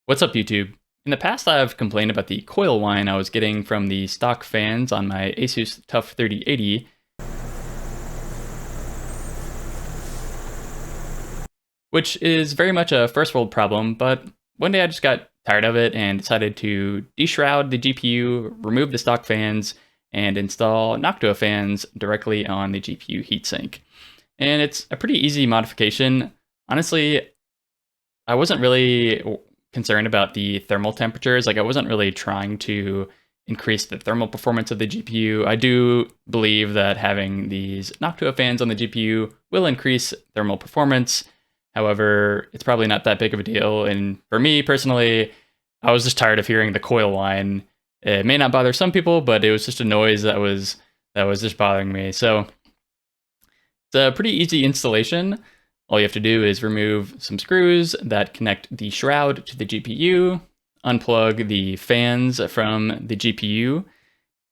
What's up, YouTube? In the past, I've complained about the coil whine I was getting from the stock fans on my ASUS TUF 3080, which is very much a first world problem, but one day I just got tired of it and decided to deshroud the GPU, remove the stock fans, and install Noctua fans directly on the GPU heatsink. And it's a pretty easy modification. Honestly, I wasn't really concerned about the thermal temperatures. Like, I wasn't really trying to increase the thermal performance of the GPU. I do believe that having these Noctua fans on the GPU will increase thermal performance. However, it's probably not that big of a deal. And for me personally, I was just tired of hearing the coil whine. It may not bother some people, but it was just a noise that was just bothering me. So it's a pretty easy installation. All you have to do is remove some screws that connect the shroud to the GPU, unplug the fans from the GPU,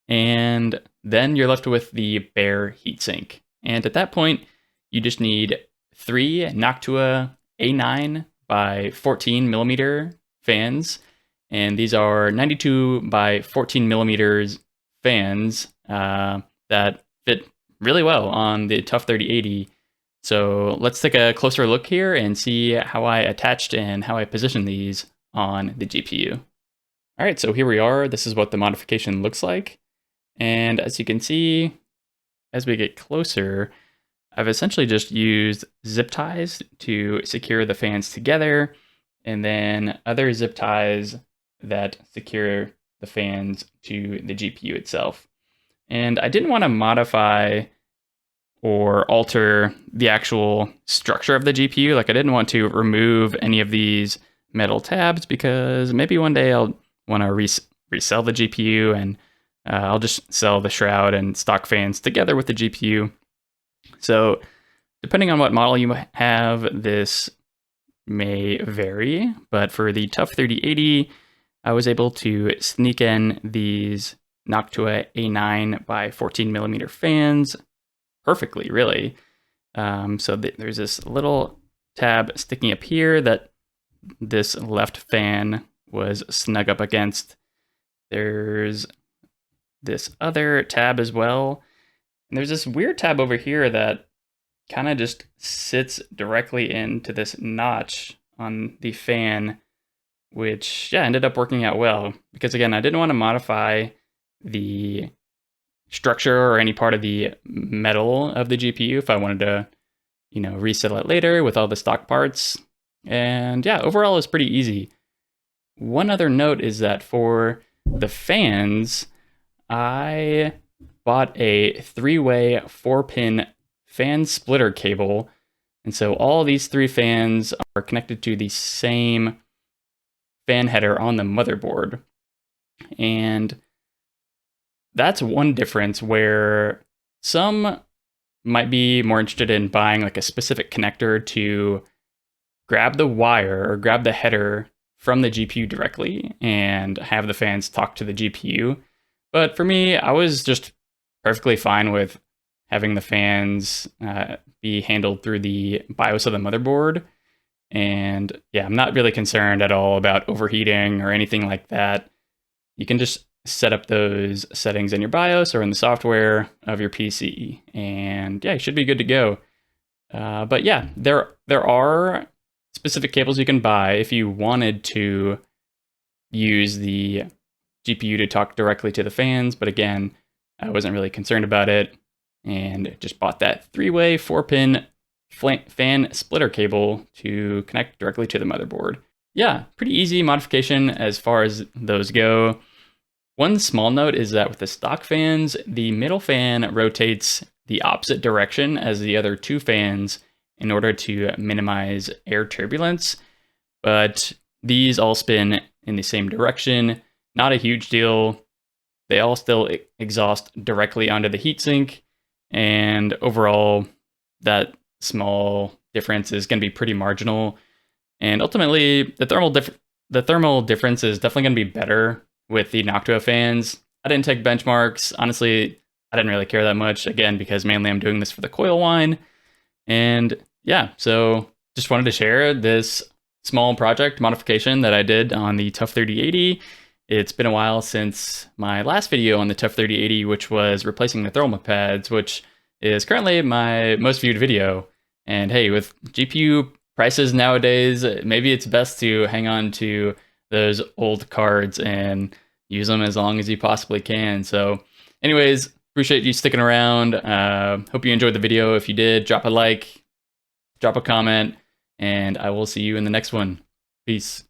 and then you're left with the bare heatsink. And at that point, you just need 3 Noctua A9x14 fans, and these are 92x14 fans that fit really well on the TUF 3080. So let's take a closer look here and see how I attached and how I positioned these on the GPU. All right, so here we are. This is what the modification looks like. And as you can see, as we get closer, I've essentially just used zip ties to secure the fans together, and then other zip ties that secure the fans to the GPU itself. And I didn't want to modify or alter the actual structure of the GPU. Like, I didn't want to remove any of these metal tabs because maybe one day I'll want to resell the GPU, and I'll just sell the shroud and stock fans together with the GPU. So depending on what model you have, this may vary, but for the TUF 3080, I was able to sneak in these Noctua A9x14 fans perfectly, really. So there's this little tab sticking up here that this left fan was snug up against. There's this other tab as well. And there's this weird tab over here that kind of just sits directly into this notch on the fan, which, yeah, ended up working out well. Because again, I didn't want to modify the structure or any part of the metal of the GPU if I wanted to, resell it later with all the stock parts. And yeah, overall it's pretty easy. One other note is that for the fans, I bought a 3-way 4-pin fan splitter cable. And so all these 3 fans are connected to the same fan header on the motherboard. And that's one difference where some might be more interested in buying like a specific connector to grab the wire or grab the header from the GPU directly and have the fans talk to the GPU. But for me, I was just perfectly fine with having the fans be handled through the BIOS of the motherboard. And yeah, I'm not really concerned at all about overheating or anything like that. You can just set up those settings in your BIOS or in the software of your PC, and yeah, you should be good to go. But yeah, there are specific cables you can buy if you wanted to use the GPU to talk directly to the fans, but again, I wasn't really concerned about it and just bought that 3-way 4-pin fan splitter cable to connect directly to the motherboard. Yeah, pretty easy modification as far as those go. One small note is that with the stock fans, the middle fan rotates the opposite direction as the other 2 fans in order to minimize air turbulence, but these all spin in the same direction. Not a huge deal. They all still exhaust directly onto the heatsink, and overall, that small difference is going to be pretty marginal. And ultimately, the thermal difference is definitely going to be better with the Noctua fans. I didn't take benchmarks. Honestly, I didn't really care that much, again, because mainly I'm doing this for the coil whine. And yeah, so just wanted to share this small project modification that I did on the TUF 3080. It's been a while since my last video on the TUF 3080, which was replacing the thermal pads, which is currently my most viewed video. And hey, with GPU prices nowadays, maybe it's best to hang on to those old cards and use them as long as you possibly can. So anyways, appreciate you sticking around. Hope you enjoyed the video. If you did, drop a like, drop a comment, and I will see you in the next one. Peace.